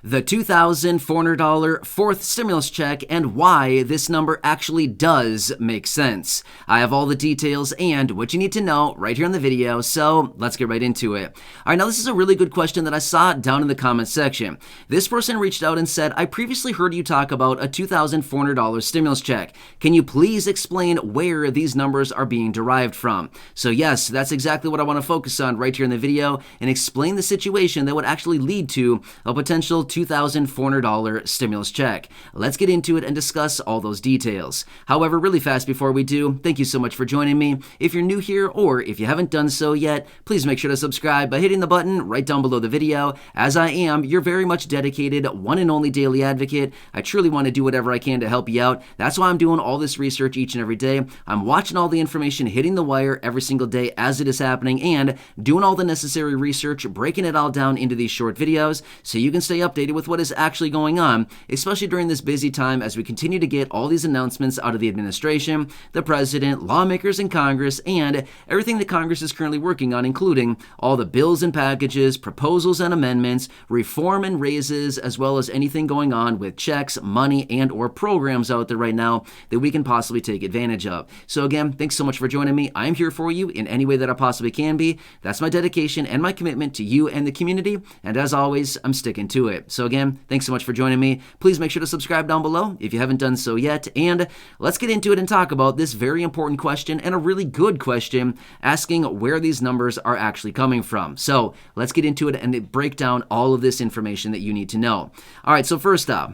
the $2,400 fourth stimulus check, and why this number actually does make sense. I have all the details and what you need to know right here in the video, so let's get right into it. All right, now this is a really good question that I saw down in the comments section. This person reached out and said, I previously heard you talk about a $2,400 stimulus check. Can you please explain where these numbers are being derived from? So yes, that's exactly what I want to focus on right here in the video and explain the situation that would actually lead to a potential $2,400 stimulus check. Let's get into it and discuss all those details. However, really fast before we do, thank you so much for joining me. If you're new here or if you haven't done so yet, please make sure to subscribe by hitting the button right down below the video, as I am your very much dedicated one and only daily advocate. I truly want to do whatever I can to help you out. That's why I'm doing all this research each and every day. I'm watching all the information hitting the wire every single day as it is happening and doing all the necessary research, breaking it all down into these short videos so you can stay updated with what is actually going on, especially during this busy time as we continue to get all these announcements out of the administration, the president, lawmakers in Congress, and everything that Congress is currently working on, including all the bills and packages, proposals and amendments, reform and raises, as well as anything going on with checks, money, and or programs out there right now that we can possibly take advantage of. So again, thanks so much for joining me. I'm here for you in any way that I possibly can be. That's my dedication and my commitment to you and the community, and as always, I'm sticking to it. So again, thanks so much for joining me. Please make sure to subscribe down below if you haven't done so yet, and let's get into it and talk about this very important question and a really good question asking where these numbers are actually coming from. So let's get into it and break down all of this information that you need to know. All right, so first up,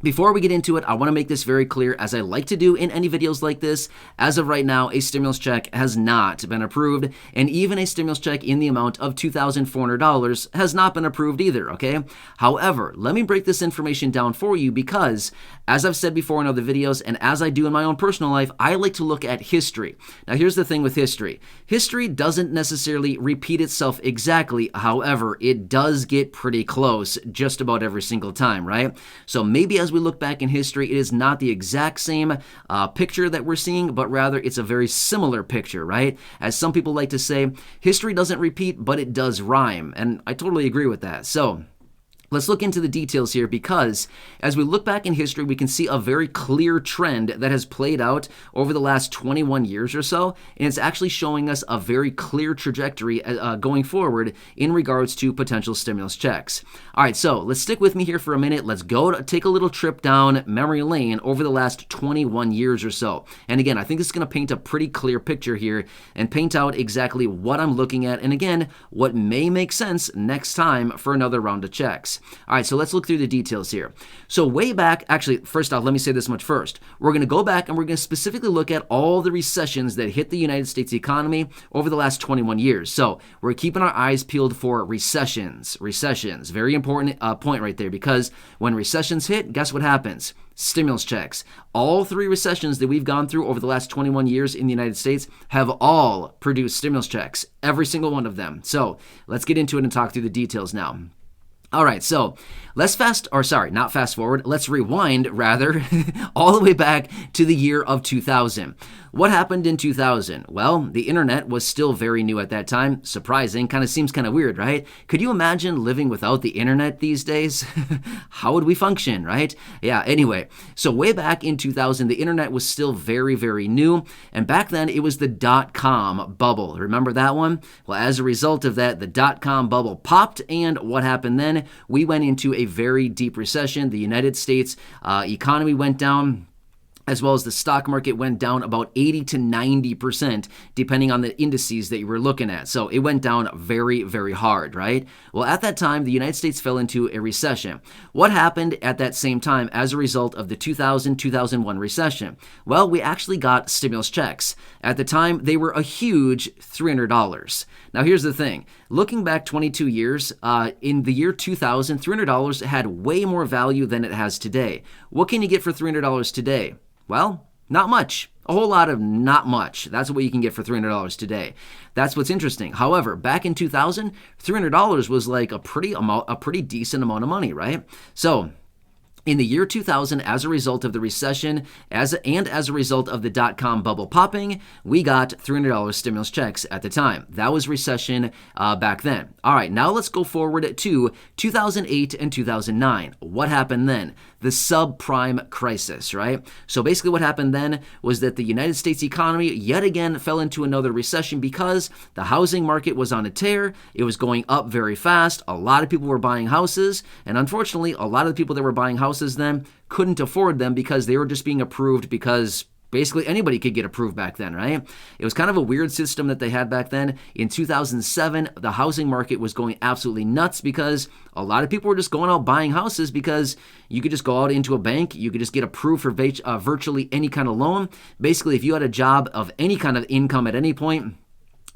before we get into it, I want to make this very clear, as I like to do in any videos like this. As of right now, a stimulus check has not been approved, and even a stimulus check in the amount of $2,400 has not been approved either, okay? However, let me break this information down for you because, as I've said before in other videos, and as I do in my own personal life, I like to look at history. Now, here's the thing with history. History doesn't necessarily repeat itself exactly. However, it does get pretty close just about every single time, right? So maybe as we look back in history, it is not the exact same picture that we're seeing, but rather it's a very similar picture, right? As some people like to say, history doesn't repeat, but it does rhyme. And I totally agree with that. So let's look into the details here because as we look back in history, we can see a very clear trend that has played out over the last 21 years or so, and it's actually showing us a very clear trajectory going forward in regards to potential stimulus checks. All right, so let's stick with me here for a minute. Let's go take a little trip down memory lane over the last 21 years or so. And again, I think this is going to paint a pretty clear picture here and paint out exactly what I'm looking at, and again, what may make sense next time for another round of checks. All right, so let's look through the details here. So way back, actually, first off, let me say this much first. We're going to go back and we're going to specifically look at all the recessions that hit the United States economy over the last 21 years. So we're keeping our eyes peeled for recessions. Recessions, very important point right there, because when recessions hit, guess what happens? Stimulus checks. All three recessions that we've gone through over the last 21 years in the United States have all produced stimulus checks, every single one of them. So let's get into it and talk through the details now. All right, so let's let's rewind rather, all the way back to the year of 2000. What happened in 2000? Well, the internet was still very new at that time. Surprising, seems kind of weird, right? Could you imagine living without the internet these days? How would we function, right? Yeah, anyway, so way back in 2000, the internet was still very, very new. And back then, it was the dot-com bubble. Remember that one? Well, as a result of that, the dot-com bubble popped. And what happened then? We went into a very deep recession. The United States economy went down, as well as the stock market went down about 80 to 90%, depending on the indices that you were looking at. So it went down very, very hard, right? Well, at that time, the United States fell into a recession. What happened at that same time as a result of the 2000-2001 recession? Well, we actually got stimulus checks. At the time, they were a huge $300. Now, here's the thing. Looking back 22 years, in the year 2000, $300 had way more value than it has today. What can you get for $300 today? Well, not much. A whole lot of not much. That's what you can get for $300 today. That's what's interesting. However, back in 2000, $300 was like a pretty decent amount of money, right? So In the year 2000, as a result of the recession as a result of the dot-com bubble popping, we got $300 stimulus checks at the time. That was recession back then. All right, now let's go forward to 2008 and 2009. What happened then? The subprime crisis, right? So basically what happened then was that the United States economy yet again fell into another recession because the housing market was on a tear. It was going up very fast. A lot of people were buying houses, and unfortunately, a lot of the people that were buying houses then couldn't afford them because they were just being approved because basically anybody could get approved back then, right? It was kind of a weird system that they had back then. In 2007, the housing market was going absolutely nuts because a lot of people were just going out buying houses because you could just go out into a bank, you could just get approved for virtually any kind of loan. Basically, if you had a job of any kind of income at any point,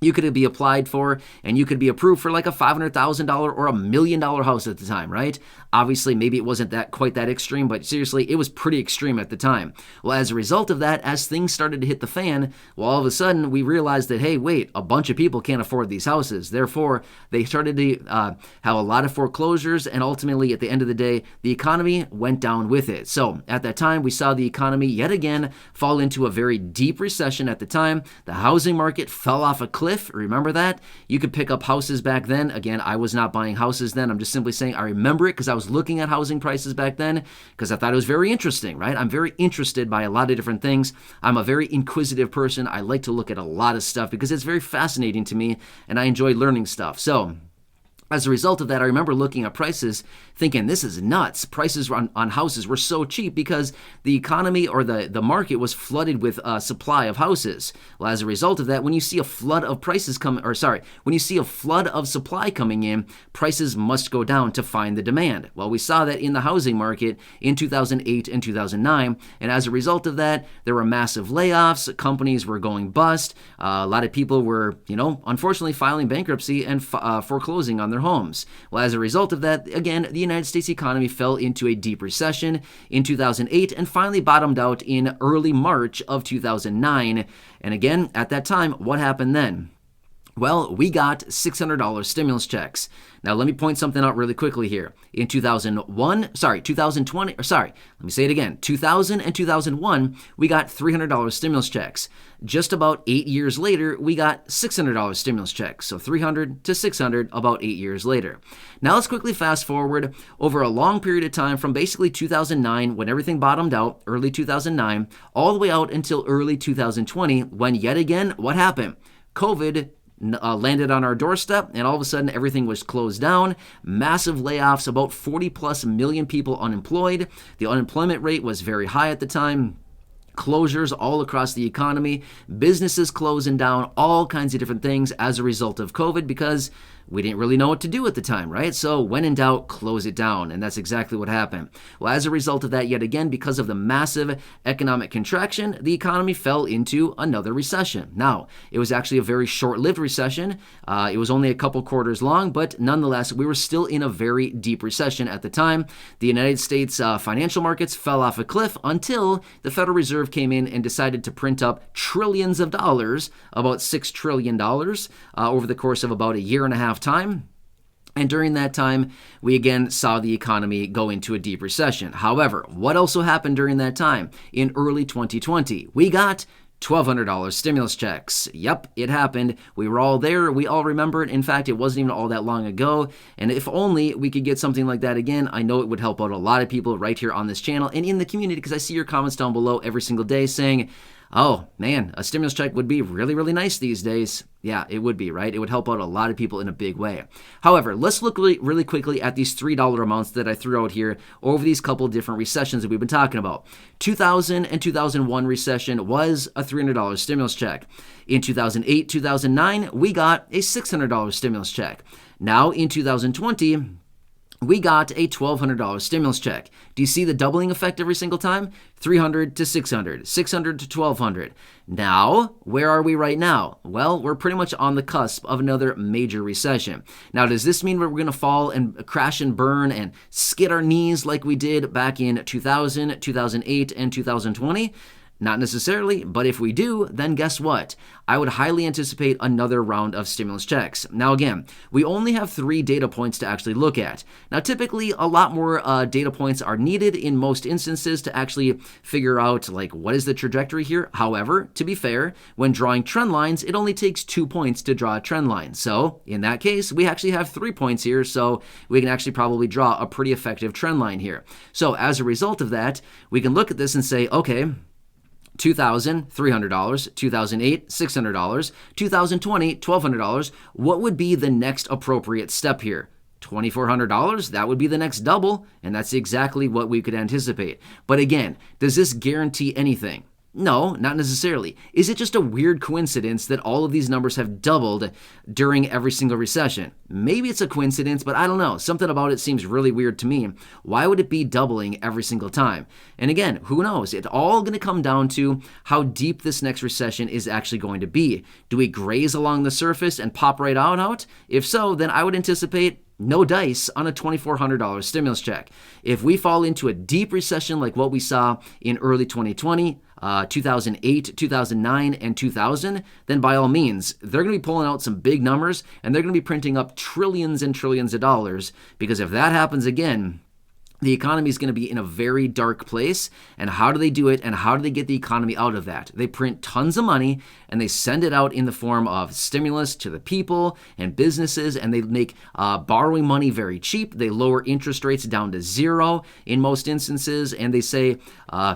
you could be applied for and you could be approved for like a $500,000 or $1 million house at the time, right? Obviously, maybe it wasn't quite that extreme, but seriously, it was pretty extreme at the time. Well, as a result of that, as things started to hit the fan, well, all of a sudden, we realized that, hey, wait, a bunch of people can't afford these houses. Therefore, they started to have a lot of foreclosures, and ultimately, at the end of the day, the economy went down with it. So, at that time, we saw the economy yet again fall into a very deep recession at the time. The housing market fell off a cliff. Remember that? You could pick up houses back then. Again, I was not buying houses then. I'm just simply saying I remember it because I was looking at housing prices back then because I thought it was very interesting, right? I'm very interested by a lot of different things. I'm a very inquisitive person. I like to look at a lot of stuff because it's very fascinating to me and I enjoy learning stuff. So, as a result of that, I remember looking at prices thinking, this is nuts. Prices on houses were so cheap because the economy or the market was flooded with a supply of houses. Well, as a result of that, when you see a flood of when you see a flood of supply coming in, prices must go down to find the demand. Well, we saw that in the housing market in 2008 and 2009, and as a result of that, there were massive layoffs, companies were going bust, a lot of people were, unfortunately filing bankruptcy and foreclosing on their homes. Well, as a result of that, again, the United States economy fell into a deep recession in 2008 and finally bottomed out in early March of 2009. And again, at that time, what happened then? Well, we got $600 stimulus checks. Now, let me point something out really quickly here. In 2000 and 2001, we got $300 stimulus checks. Just about 8 years later, we got $600 stimulus checks. So 300 to 600 about 8 years later. Now, let's quickly fast forward over a long period of time from basically 2009, when everything bottomed out, early 2009, all the way out until early 2020, when yet again, what happened? COVID landed on our doorstep, and all of a sudden everything was closed down. Massive layoffs, about 40 plus million people unemployed. The unemployment rate was very high at the time. Closures all across the economy, businesses closing down, all kinds of different things as a result of COVID because we didn't really know what to do at the time, right? So when in doubt, close it down. And that's exactly what happened. Well, as a result of that, yet again, because of the massive economic contraction, the economy fell into another recession. Now, it was actually a very short-lived recession. It was only a couple quarters long, but nonetheless, we were still in a very deep recession at the time. The United States financial markets fell off a cliff until the Federal Reserve came in and decided to print up trillions of dollars, about $6 trillion over the course of about a year and a half time. And during that time, we again saw the economy go into a deep recession. However, what also happened during that time? In early 2020, we got $1,200 stimulus checks. Yep, it happened. We were all there. We all remember it. In fact, it wasn't even all that long ago. And if only we could get something like that again, I know it would help out a lot of people right here on this channel and in the community, because I see your comments down below every single day saying, oh man, a stimulus check would be really, really nice these days. Yeah, it would be, right? It would help out a lot of people in a big way. However, let's look really quickly at these $3 amounts that I threw out here over these couple different recessions that we've been talking about. 2000 and 2001 recession was a $300 stimulus check. In 2008, 2009, we got a $600 stimulus check. Now in 2020, we got a $1,200 stimulus check. Do you see the doubling effect every single time? 300 to 600, 600 to 1,200. Now, where are we right now? Well, we're pretty much on the cusp of another major recession. Now, does this mean we're going to fall and crash and burn and skid our knees like we did back in 2000, 2008, and 2020? Not necessarily, but if we do, then guess what? I would highly anticipate another round of stimulus checks. Now again, we only have 3 data points to actually look at. Now typically a lot more data points are needed in most instances to actually figure out like what is the trajectory here. However, to be fair, when drawing trend lines, it only takes 2 points to draw a trend line. So in that case, we actually have 3 points here, so we can actually probably draw a pretty effective trend line here. So as a result of that, we can look at this and say, okay, 2000, $300, 2008, $600, 2020, $1,200. What would be the next appropriate step here? $2,400, that would be the next double, and that's exactly what we could anticipate. But again, does this guarantee anything? No, not necessarily. Is it just a weird coincidence that all of these numbers have doubled during every single recession? Maybe it's a coincidence, but I don't know. Something about it seems really weird to me. Why would it be doubling every single time? And again, who knows? It's all going to come down to how deep this next recession is actually going to be. Do we graze along the surface and pop right out? If so, then I would anticipate no dice on a $2,400 stimulus check. If we fall into a deep recession like what we saw in early 2020, 2008, 2009, and 2000, then by all means, they're going to be pulling out some big numbers and they're going to be printing up trillions and trillions of dollars, because if that happens again, the economy is going to be in a very dark place. And how do they do it? And how do they get the economy out of that? They print tons of money and they send it out in the form of stimulus to the people and businesses, and they make borrowing money very cheap. They lower interest rates down to 0 in most instances, and they say,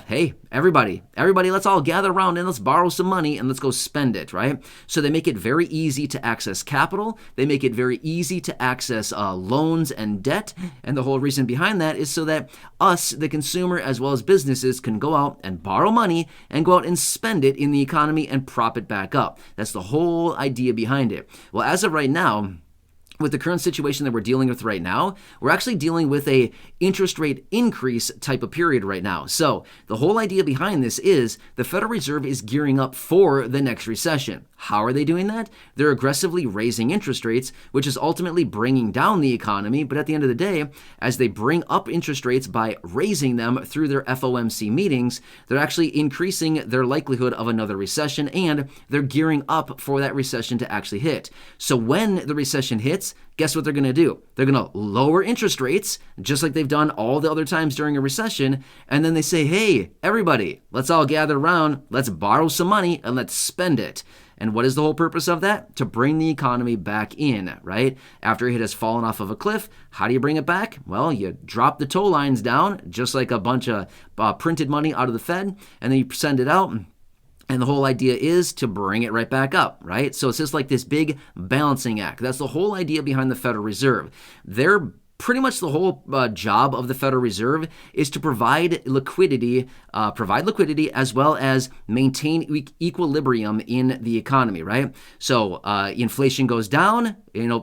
hey, everybody, let's all gather around and let's borrow some money and let's go spend it, right? So they make it very easy to access capital. They make it very easy to access loans and debt. And the whole reason behind that is so that us, the consumer, as well as businesses, can go out and borrow money and go out and spend it in the economy and prop it back up. That's the whole idea behind it. Well, as of right now, with the current situation that we're dealing with right now, we're actually dealing with a interest rate increase type of period right now. So the whole idea behind this is the Federal Reserve is gearing up for the next recession. How are they doing that? They're aggressively raising interest rates, which is ultimately bringing down the economy. But at the end of the day, as they bring up interest rates by raising them through their FOMC meetings, they're actually increasing their likelihood of another recession, and they're gearing up for that recession to actually hit. So when the recession hits, guess what they're going to do? They're going to lower interest rates, just like they've done all the other times during a recession. And then they say, hey, everybody, let's all gather around, let's borrow some money, and let's spend it. And what is the whole purpose of that? To bring the economy back in, right? After it has fallen off of a cliff, how do you bring it back? Well, you drop the tow lines down, just like a bunch of printed money out of the Fed, and then you send it out. And the whole idea is to bring it right back up, right? So it's just like this big balancing act. That's the whole idea behind the Federal Reserve. They're pretty much the whole job of the Federal Reserve is to provide liquidity as well as maintain equilibrium in the economy, right? So inflation goes down,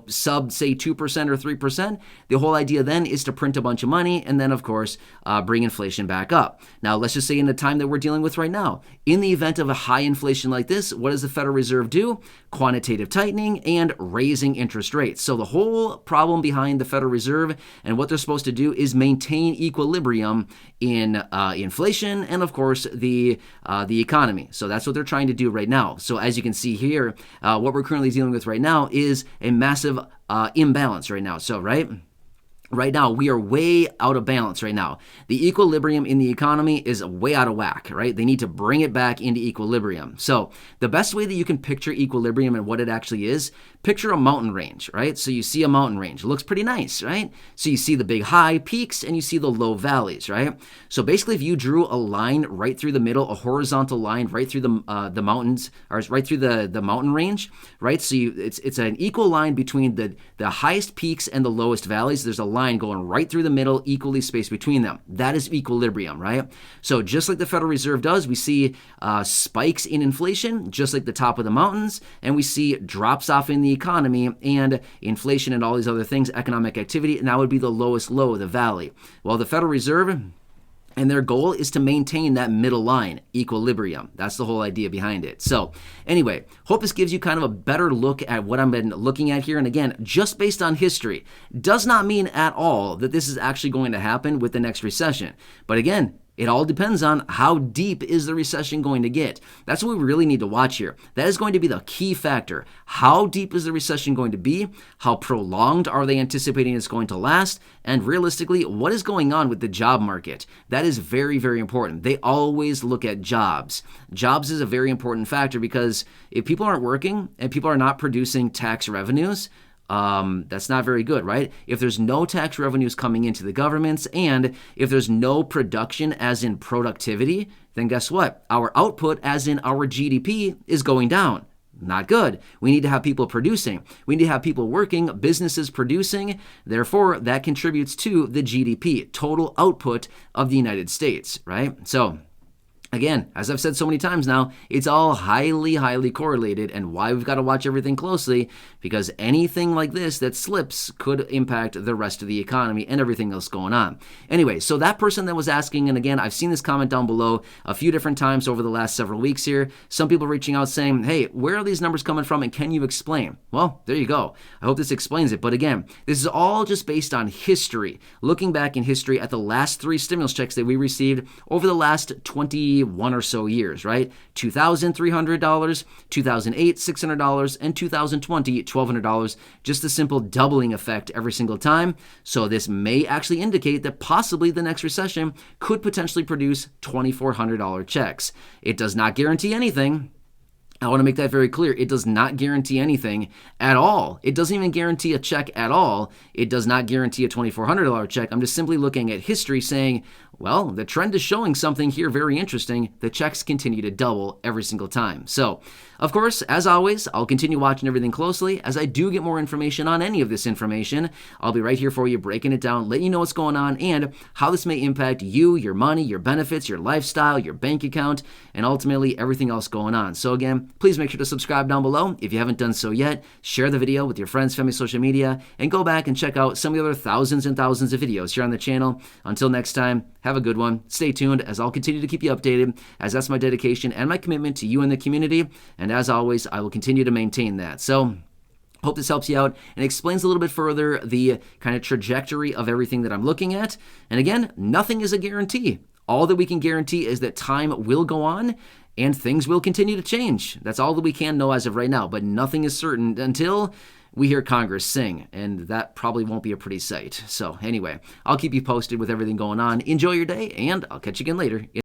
sub, say, 2% or 3%. The whole idea then is to print a bunch of money and then, of course, bring inflation back up. Now, let's just say in the time that we're dealing with right now, in the event of a high inflation like this, what does the Federal Reserve do? Quantitative tightening and raising interest rates. So the whole problem behind the Federal Reserve and what they're supposed to do is maintain equilibrium in inflation and, of course, the economy. So that's what they're trying to do right now. So as you can see here, what we're currently dealing with right now is a massive imbalance right now. So, Right now, we are way out of balance right now. The equilibrium in the economy is way out of whack, right? They need to bring it back into equilibrium. So the best way that you can picture equilibrium and what it actually is, picture a mountain range, right? So you see a mountain range. It looks pretty nice, right? So you see the big high peaks and you see the low valleys, right? So basically, if you drew a line right through the middle, a horizontal line right through the mountains, or right through the mountain range, right? So it's an equal line between the highest peaks and the lowest valleys. There's a line going right through the middle, equally spaced between them. That is equilibrium, right? So just like the Federal Reserve does, we see spikes in inflation, just like the top of the mountains, and we see drops off in the economy and inflation and all these other things, economic activity, and that would be the lowest low, the valley. Well, the Federal Reserve, and their goal is to maintain that middle line, equilibrium. That's the whole idea behind it. So anyway, hope this gives you kind of a better look at what I've been looking at here. And again, just based on history, does not mean at all that this is actually going to happen with the next recession. But again, It all depends on how deep is the recession going to get. That's what we really need to watch here. That is going to be the key factor. How deep is the recession going to be? How prolonged are they anticipating it's going to last? And realistically, what is going on with the job market? That is very, very important. They always look at jobs. Jobs is a very important factor because if people aren't working and people are not producing tax revenues, that's not very good, right? If there's no tax revenues coming into the governments and if there's no production as in productivity, then guess what? Our output as in our GDP is going down. Not good. We need to have people producing. We need to have people working, businesses producing. Therefore, that contributes to the GDP, total output of the United States, right? So, again, as I've said so many times now, it's all highly, highly correlated, and why we've got to watch everything closely, because anything like this that slips could impact the rest of the economy and everything else going on. Anyway, so that person that was asking, and again, I've seen this comment down below a few different times over the last several weeks here, some people reaching out saying, hey, where are these numbers coming from and can you explain? Well, there you go. I hope this explains it. But again, this is all just based on history. Looking back in history at the last 3 stimulus checks that we received over the last 21 or so years, right? $2,300, 2008, $600, and 2020, $1,200. Just a simple doubling effect every single time. So this may actually indicate that possibly the next recession could potentially produce $2,400 checks. It does not guarantee anything. I want to make that very clear. It does not guarantee anything at all. It doesn't even guarantee a check at all. It does not guarantee a $2,400 check. I'm just simply looking at history saying, well, the trend is showing something here very interesting. The checks continue to double every single time. So, of course, as always, I'll continue watching everything closely. As I do get more information on any of this information, I'll be right here for you, breaking it down, letting you know what's going on and how this may impact you, your money, your benefits, your lifestyle, your bank account, and ultimately everything else going on. So again, please make sure to subscribe down below if you haven't done so yet. Share the video with your friends, family, social media, and go back and check out some of the other thousands and thousands of videos here on the channel. Until next time, have a good one. Stay tuned as I'll continue to keep you updated, as that's my dedication and my commitment to you and the community. And as always, I will continue to maintain that. So, hope this helps you out and explains a little bit further the kind of trajectory of everything that I'm looking at. And again, nothing is a guarantee. All that we can guarantee is that time will go on and things will continue to change. That's all that we can know as of right now, but nothing is certain until we hear Congress sing, and that probably won't be a pretty sight. So anyway, I'll keep you posted with everything going on. Enjoy your day, and I'll catch you again later.